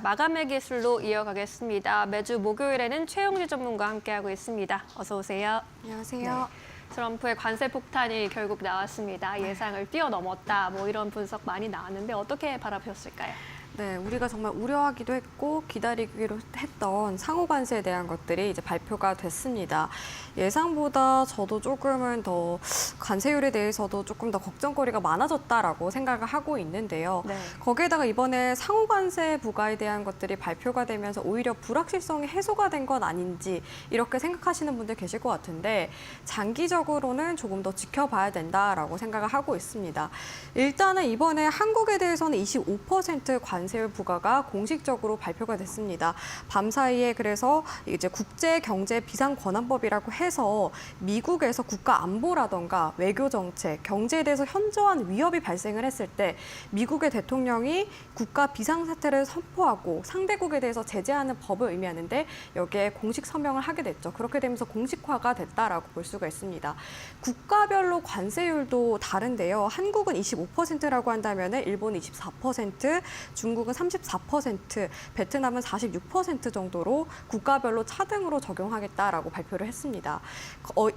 마감의 기술로 이어가겠습니다. 매주 목요일에는 최영지 전문가와 함께하고 있습니다. 어서 오세요. 안녕하세요. 트럼프의 관세 폭탄이 결국 나왔습니다. 예상을 뛰어넘었다. 뭐 이런 분석 많이 나왔는데 어떻게 바라보셨을까요? 네, 우리가 정말 우려하기도 했고 기다리기로 했던 상호 관세에 대한 것들이 이제 발표가 됐습니다. 예상보다 저도 조금은 더 관세율에 대해서도 조금 더 걱정거리가 많아졌다라고 생각을 하고 있는데요. 네. 거기에다가 이번에 상호 관세 부과에 대한 것들이 발표가 되면서 오히려 불확실성이 해소가 된 건 아닌지 이렇게 생각하시는 분들 계실 것 같은데 장기적으로는 조금 더 지켜봐야 된다라고 생각을 하고 있습니다. 일단은 이번에 한국에 대해서는 25% 관세율 부과가 공식적으로 발표가 됐습니다. 밤사이에 그래서 이제 국제경제비상권한법이라고 해서 미국에서 국가 안보라던가 외교 정책, 경제에 대해서 현저한 위협이 발생을 했을 때 미국의 대통령이 국가 비상사태를 선포하고 상대국에 대해서 제재하는 법을 의미하는데 여기에 공식 서명을 하게 됐죠. 그렇게 되면서 공식화가 됐다라고 볼 수가 있습니다. 국가별로 관세율도 다른데요. 한국은 25%라고 한다면 일본은 24%, 중국은 34%, 베트남은 46% 정도로 국가별로 차등으로 적용하겠다라고 발표를 했습니다.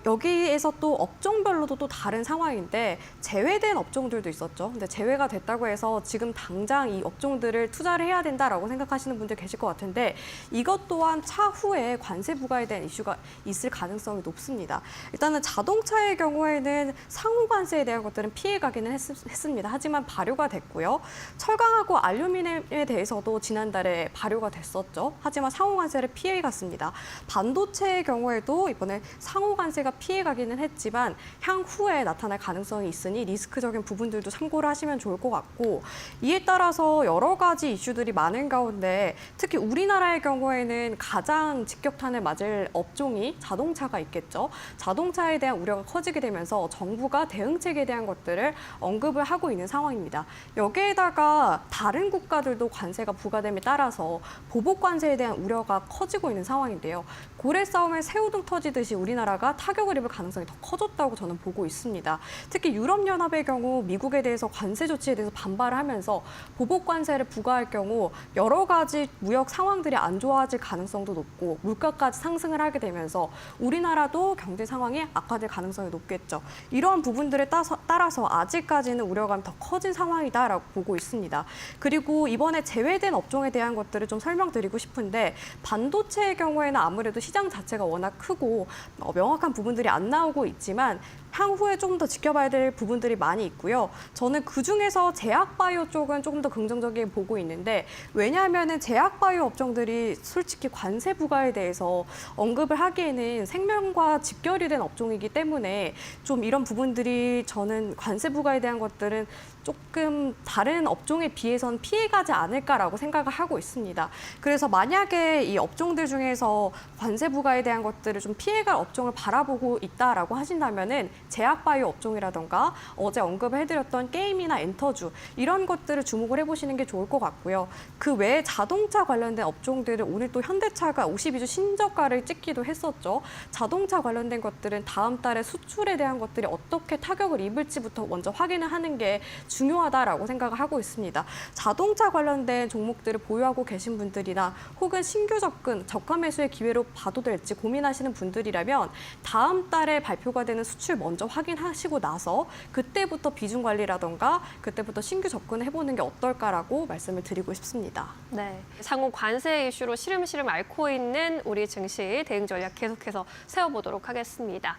여기에서 또 업종별로도 또 다른 상황인데 제외된 업종들도 있었죠. 근데 제외가 됐다고 해서 지금 당장 이 업종들을 투자를 해야 된다라고 생각하시는 분들 계실 것 같은데 이것 또한 차후에 관세 부과에 대한 이슈가 있을 가능성이 높습니다. 일단은 자동차의 경우에는 상호 관세에 대한 것들은 피해가기는 했습니다. 하지만 발효가 됐고요. 철강하고 알루미늄에 대해서도 지난달에 발효가 됐었죠. 하지만 상호 관세를 피해갔습니다. 반도체의 경우에도 이번에 상호 관세가 피해가기는 했지만 향후에 나타날 가능성이 있으니 리스크적인 부분들도 참고를 하시면 좋을 것 같고 이에 따라서 여러 가지 이슈들이 많은 가운데 특히 우리나라의 경우에는 가장 직격탄을 맞을 업종이 자동차가 있겠죠. 자동차에 대한 우려가 커지게 되면서 정부가 대응책에 대한 것들을 언급을 하고 있는 상황입니다. 여기에다가 다른 국가들도 관세가 부과됨에 따라서 보복 관세에 대한 우려가 커지고 있는 상황인데요. 고래 싸움에 새우등 터지듯이 우리나라가 타격을 입을 가능성이 더 커졌다고 저는 보고 있습니다. 특히 유럽연합의 경우 미국에 대해서 관세 조치에 대해서 반발을 하면서 보복 관세를 부과할 경우 여러 가지 무역 상황들이 안 좋아질 가능성도 높고 물가까지 상승을 하게 되면서 우리나라도 경제 상황이 악화될 가능성이 높겠죠. 이러한 부분들에 따라서 아직까지는 우려감이 더 커진 상황이다라고 보고 있습니다. 그리고 이번에 제외된 업종에 대한 것들을 좀 설명드리고 싶은데 반도체의 경우에는 아무래도 시장 자체가 워낙 크고 명확한 부분들이 안 나오고 있지만 향후에 조금 더 지켜봐야 될 부분들이 많이 있고요. 저는 그중에서 제약바이오 쪽은 조금 더 긍정적이게 보고 있는데 왜냐하면 제약바이오 업종들이 솔직히 관세 부과에 대해서 언급을 하기에는 생명과 직결이 된 업종이기 때문에 좀 이런 부분들이 저는 관세 부과에 대한 것들은 조금 다른 업종에 비해서는 피해가지 않을까라고 생각을 하고 있습니다. 그래서 만약에 이 업종들 중에서 관세 부과에 대한 것들을 좀 피해갈 업종을 바라보고 있다라고 하신다면은 제약바이오 업종이라던가 어제 언급을 해드렸던 게임이나 엔터주 이런 것들을 주목을 해보시는 게 좋을 것 같고요. 그 외에 자동차 관련된 업종들은 오늘 또 현대차가 52주 신저가를 찍기도 했었죠. 자동차 관련된 것들은 다음 달에 수출에 대한 것들이 어떻게 타격을 입을지부터 먼저 확인을 하는 게 중요하다라고 생각을 하고 있습니다. 자동차 관련된 종목들을 보유하고 계신 분들이나 혹은 신규 접근, 저가 매수의 기회로 봐도 될지 고민하시는 분들이라면 다음 달에 발표가 되는 수출 먼저 확인하시고 나서 그때부터 비중 관리라던가 그때부터 신규 접근을 해보는 게 어떨까라고 말씀을 드리고 싶습니다. 네, 상호 관세 이슈로 시름시름 앓고 있는 우리 증시 대응 전략 계속해서 세워보도록 하겠습니다.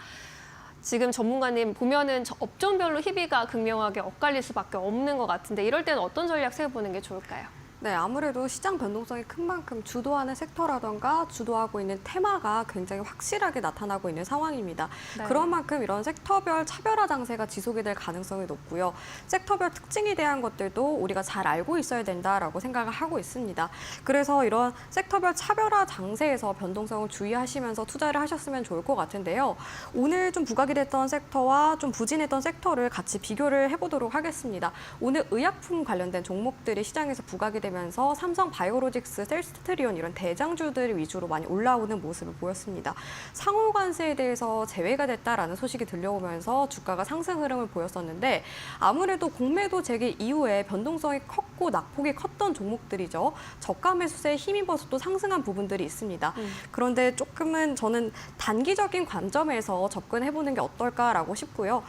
지금 전문가님 보면은 업종별로 희비가 극명하게 엇갈릴 수밖에 없는 것 같은데 이럴 때는 어떤 전략 세워보는 게 좋을까요? 네, 아무래도 시장 변동성이 큰 만큼 주도하는 섹터라던가 주도하고 있는 테마가 굉장히 확실하게 나타나고 있는 상황입니다. 네. 그런 만큼 이런 섹터별 차별화 장세가 지속이 될 가능성이 높고요. 섹터별 특징에 대한 것들도 우리가 잘 알고 있어야 된다라고 생각을 하고 있습니다. 그래서 이런 섹터별 차별화 장세에서 변동성을 주의하시면서 투자를 하셨으면 좋을 것 같은데요. 오늘 좀 부각이 됐던 섹터와 좀 부진했던 섹터를 같이 비교를 해보도록 하겠습니다. 오늘 의약품 관련된 종목들이 시장에서 부각이 되면 되면서 삼성 바이오로직스, 셀스트리온 이런 대장주들 위주로 많이 올라오는 모습을 보였습니다. 상호 관세에 대해서 제외가 됐다라는 소식이 들려오면서 주가가 상승 흐름을 보였었는데 아무래도 공매도 재개 이후에 변동성이 컸고 낙폭이 컸던 종목들이죠. 저가 매수세에 힘입어서 또 상승한 부분들이 있습니다. 그런데 조금은 저는 단기적인 관점에서 접근해보는 게 어떨까라고 싶고요.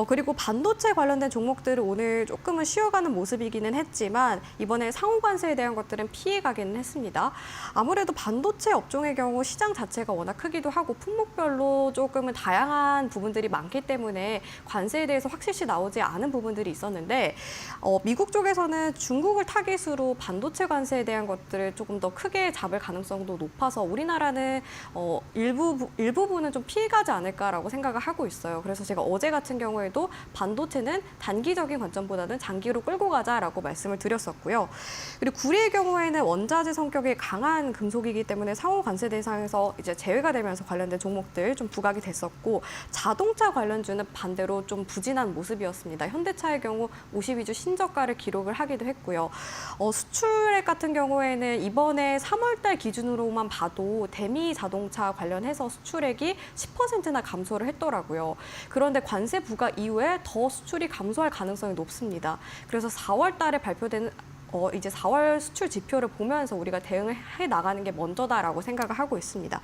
그리고 반도체 관련된 종목들은 오늘 조금은 쉬어가는 모습이기는 했지만 이번에 상호 관세에 대한 것들은 피해가기는 했습니다. 아무래도 반도체 업종의 경우 시장 자체가 워낙 크기도 하고 품목별로 조금은 다양한 부분들이 많기 때문에 관세에 대해서 확실시 나오지 않은 부분들이 있었는데 미국 쪽에서는 중국을 타깃으로 반도체 관세에 대한 것들을 조금 더 크게 잡을 가능성도 높아서 우리나라는 일부분은 좀 피해가지 않을까라고 생각을 하고 있어요. 그래서 제가 어제 같은 경우에도 반도체는 단기적인 관점보다는 장기로 끌고 가자라고 말씀을 드렸었고요. 그리고 구리의 경우에는 원자재 성격이 강한 금속이기 때문에 상호 관세 대상에서 이제 제외가 되면서 관련된 종목들 좀 부각이 됐었고 자동차 관련주는 반대로 좀 부진한 모습이었습니다. 현대차의 경우 52주 신저가를 기록을 하기도 했고요. 수출액 같은 경우에는 이번에 3월달 기준으로만 봐도 대미 자동차 관련해서 수출액이 10%나 감소를 했더라고요. 그런데 관세 부과 이후에 더 수출이 감소할 가능성이 높습니다. 그래서 4월달에 발표되는 이제 4월 수출 지표를 보면서 우리가 대응을 해 나가는 게 먼저다라고 생각을 하고 있습니다.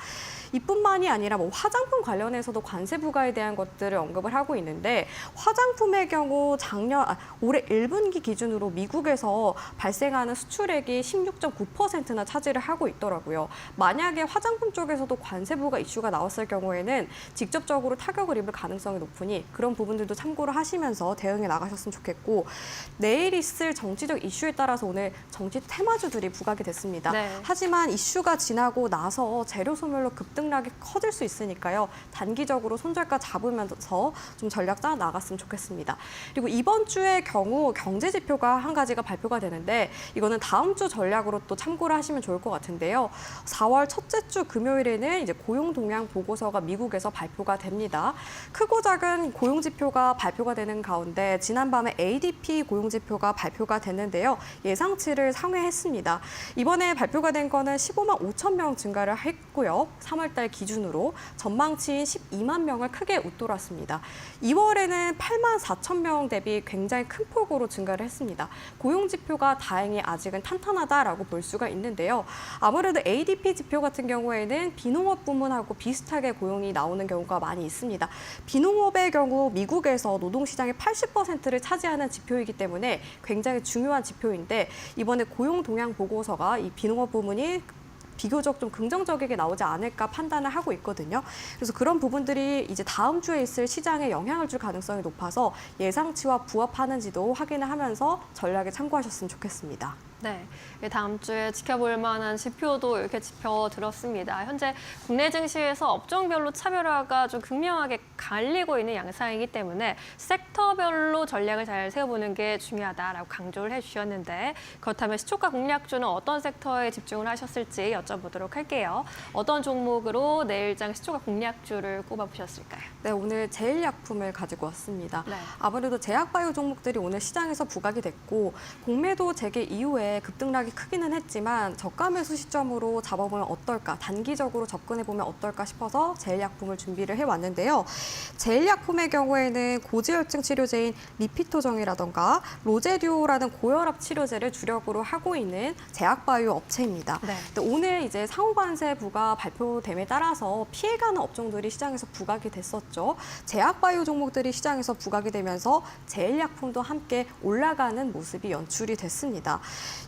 이뿐만이 아니라 뭐 화장품 관련해서도 관세 부과에 대한 것들을 언급을 하고 있는데 화장품의 경우 올해 1분기 기준으로 미국에서 발생하는 수출액이 16.9%나 차지를 하고 있더라고요. 만약에 화장품 쪽에서도 관세 부과 이슈가 나왔을 경우에는 직접적으로 타격을 입을 가능성이 높으니 그런 부분들도 참고를 하시면서 대응해 나가셨으면 좋겠고 내일 있을 정치적 이슈에 따라서 오늘 정치 테마주들이 부각이 됐습니다. 네. 하지만 이슈가 지나고 나서 재료 소멸로 급등락이 커질 수 있으니까요. 단기적으로 손절가 잡으면서 좀 전략 짜 나갔으면 좋겠습니다. 그리고 이번 주의 경우 경제 지표가 한 가지가 발표가 되는데 이거는 다음 주 전략으로 또 참고를 하시면 좋을 것 같은데요. 4월 첫째 주 금요일에는 이제 고용 동향 보고서가 미국에서 발표가 됩니다. 크고 작은 고용 지표가 발표가 되는 가운데 지난밤에 ADP 고용 지표가 발표가 됐는데요. 예상치를 상회했습니다. 이번에 발표가 된 거는 15만 5천 명 증가를 했고요. 3월달 기준으로 전망치인 12만 명을 크게 웃돌았습니다. 2월에는 8만 4천 명 대비 굉장히 큰 폭으로 증가를 했습니다. 고용 지표가 다행히 아직은 탄탄하다라고 볼 수가 있는데요. 아무래도 ADP 지표 같은 경우에는 비농업 부문하고 비슷하게 고용이 나오는 경우가 많이 있습니다. 비농업의 경우 미국에서 노동시장의 80%를 차지하는 지표이기 때문에 굉장히 중요한 지표인데 이번에 고용 동향 보고서가 이 비농업 부문이 비교적 좀 긍정적이게 나오지 않을까 판단을 하고 있거든요. 그래서 그런 부분들이 이제 다음 주에 있을 시장에 영향을 줄 가능성이 높아서 예상치와 부합하는지도 확인을 하면서 전략에 참고하셨으면 좋겠습니다. 네, 다음 주에 지켜볼 만한 지표도 이렇게 짚어드렸습니다. 현재 국내 증시에서 업종별로 차별화가 좀 극명하게 갈리고 있는 양상이기 때문에 섹터별로 전략을 잘 세워보는 게 중요하다라고 강조를 해주셨는데 그렇다면 시초가 공략주는 어떤 섹터에 집중을 하셨을지 여쭤보도록 할게요. 어떤 종목으로 내일장 시초가 공략주를 꼽아보셨을까요? 네, 오늘 제일약품을 가지고 왔습니다. 네. 아무래도 제약바이오 종목들이 오늘 시장에서 부각이 됐고 공매도 재개 이후에 급등락이 크기는 했지만 저가 매수 시점으로 잡아보면 어떨까, 단기적으로 접근해보면 어떨까 싶어서 제일약품을 준비를 해왔는데요. 제일약품의 경우에는 고지혈증 치료제인 리피토정이라던가 로제듀오라는 고혈압 치료제를 주력으로 하고 있는 제약바이오 업체입니다. 네. 오늘 이제 상호관세 부과 발표됨에 따라서 피해가는 업종들이 시장에서 부각이 됐었죠. 제약바이오 종목들이 시장에서 부각이 되면서 제일약품도 함께 올라가는 모습이 연출이 됐습니다.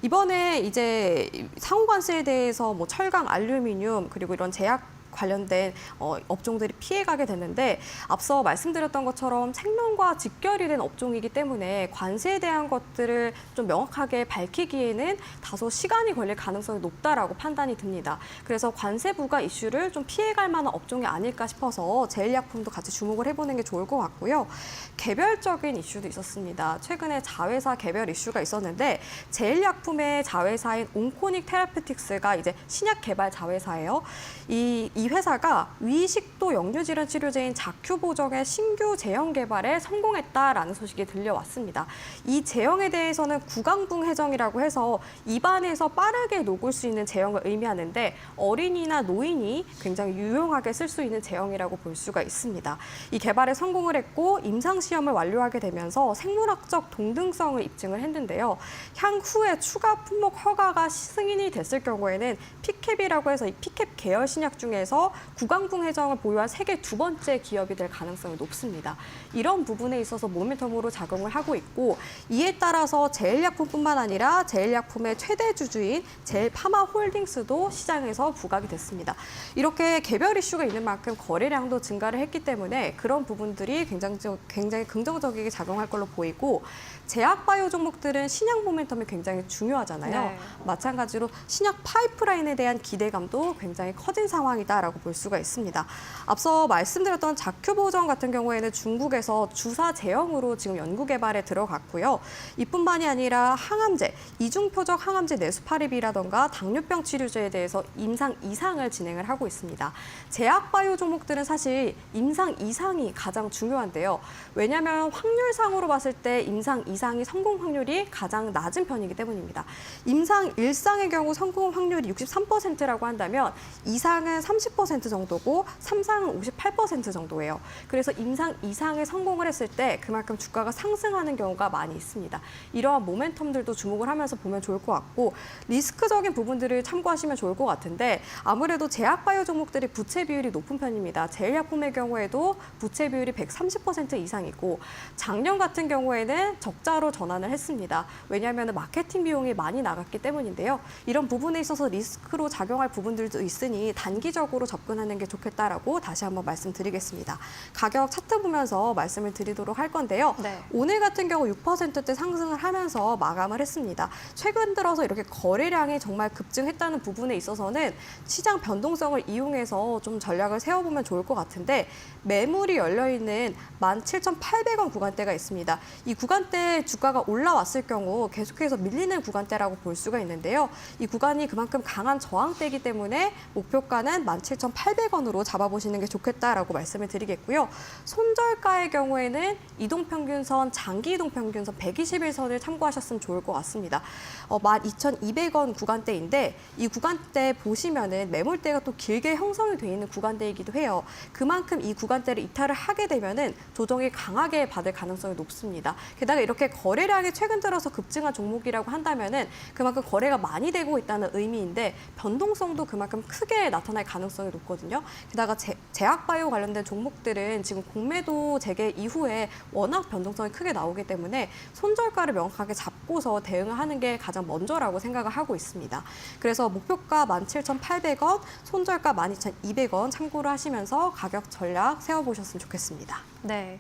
이번에 이제 상호관세에 대해서 뭐 철강, 알루미늄 그리고 이런 제약 관련된 업종들이 피해가게 됐는데 앞서 말씀드렸던 것처럼 생명과 직결이 된 업종이기 때문에 관세에 대한 것들을 좀 명확하게 밝히기에는 다소 시간이 걸릴 가능성이 높다라고 판단이 듭니다. 그래서 관세 부과 이슈를 좀 피해갈 만한 업종이 아닐까 싶어서 제일약품도 같이 주목을 해보는 게 좋을 것 같고요. 개별적인 이슈도 있었습니다. 최근에 자회사 개별 이슈가 있었는데 제일약품의 자회사인 온코닉 테라피틱스가 이제 신약 개발 자회사예요. 이 이 회사가 위식도 역류질환 치료제인 자큐보정의 신규 제형 개발에 성공했다라는 소식이 들려왔습니다. 이 제형에 대해서는 구강붕 해정이라고 해서 입안에서 빠르게 녹을 수 있는 제형을 의미하는데 어린이나 노인이 굉장히 유용하게 쓸 수 있는 제형이라고 볼 수가 있습니다. 이 개발에 성공을 했고 임상시험을 완료하게 되면서 생물학적 동등성을 입증을 했는데요. 향후에 추가 품목 허가가 승인이 됐을 경우에는 피캡이라고 해서 이 피캡 계열 신약 중에서 구강붕 해정을 보유한 세계 두 번째 기업이 될 가능성이 높습니다. 이런 부분에 있어서 모멘텀으로 작용을 하고 있고 이에 따라서 제일약품뿐만 아니라 제일약품의 최대 주주인 제일파마홀딩스도 시장에서 부각이 됐습니다. 이렇게 개별 이슈가 있는 만큼 거래량도 증가를 했기 때문에 그런 부분들이 굉장히 긍정적이게 작용할 걸로 보이고 제약바이오 종목들은 신약 모멘텀이 굉장히 중요하잖아요. 네. 마찬가지로 신약 파이프라인에 대한 기대감도 굉장히 커진 상황이다라고 볼 수가 있습니다. 앞서 말씀드렸던 자큐보정 같은 경우에는 중국에서 주사 제형으로 지금 연구 개발에 들어갔고요. 이뿐만이 아니라 항암제, 이중표적 항암제 네수파립이라던가 당뇨병 치료제에 대해서 임상 이상을 진행을 하고 있습니다. 제약바이오 종목들은 사실 임상 이상이 가장 중요한데요. 왜냐하면 확률상으로 봤을 때 임상 이상이 성공 확률이 가장 낮은 편이기 때문입니다. 임상 1상의 경우 성공 확률이 63%라고 한다면 2상은 30% 정도고 3상은 58% 정도예요. 그래서 임상 2상에 성공을 했을 때 그만큼 주가가 상승하는 경우가 많이 있습니다. 이러한 모멘텀들도 주목을 하면서 보면 좋을 것 같고 리스크적인 부분들을 참고하시면 좋을 것 같은데 아무래도 제약바이오 종목들이 부채 비율이 높은 편입니다. 제일약품의 경우에도 부채 비율이 130% 이상이고 작년 같은 경우에는 적자로 전환을 했습니다. 왜냐하면 마케팅 비용이 많이 나갔기 때문인데요. 이런 부분에 있어서 리스크로 작용할 부분들도 있으니 단기적으로 접근하는 게 좋겠다라고 다시 한번 말씀드리겠습니다. 가격 차트 보면서 말씀을 드리도록 할 건데요. 네. 오늘 같은 경우 6%대 상승을 하면서 마감을 했습니다. 최근 들어서 이렇게 거래량이 정말 급증했다는 부분에 있어서는 시장 변동성을 이용해서 좀 전략을 세워보면 좋을 것 같은데 매물이 열려있는 17,800원 구간대가 있습니다. 이 구간대 주가가 올라왔을 경우 계속해서 밀리는 구간대라고 볼 수가 있는데요. 이 구간이 그만큼 강한 저항대이기 때문에 목표가는 17,800원으로 잡아보시는 게 좋겠다라고 말씀을 드리겠고요. 손절가의 경우에는 이동평균선, 장기 이동평균선 121선을 참고하셨으면 좋을 것 같습니다. 12,200원 구간대인데 이 구간대 보시면은 매물대가 또 길게 형성이 돼 있는 구간대이기도 해요. 그만큼 이 구간대를 이탈을 하게 되면은 조정이 강하게 받을 가능성이 높습니다. 게다가 이렇게 거래량이 최근 들어서 급증한 종목이라고 한다면은 그만큼 거래가 많이 되고 있다는 의미인데 변동성도 그만큼 크게 나타날 가능성이 높거든요. 게다가 제약바이오 관련된 종목들은 지금 공매도 재개 이후에 워낙 변동성이 크게 나오기 때문에 손절가를 명확하게 잡고서 대응을 하는 게 가장 먼저라고 생각을 하고 있습니다. 그래서 목표가 17,800원, 손절가 12,200원 참고를 하시면서 가격 전략 세워보셨으면 좋겠습니다. 네.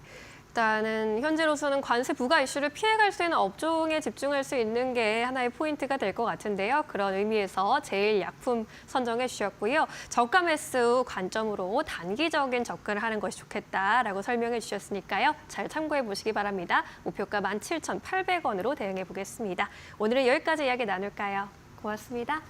일단은 현재로서는 관세 부과 이슈를 피해갈 수 있는 업종에 집중할 수 있는 게 하나의 포인트가 될 것 같은데요. 그런 의미에서 제일약품 선정해 주셨고요. 저가 매수 관점으로 단기적인 접근을 하는 것이 좋겠다라고 설명해 주셨으니까요. 잘 참고해 보시기 바랍니다. 목표가 17,800원으로 대응해 보겠습니다. 오늘은 여기까지 이야기 나눌까요? 고맙습니다.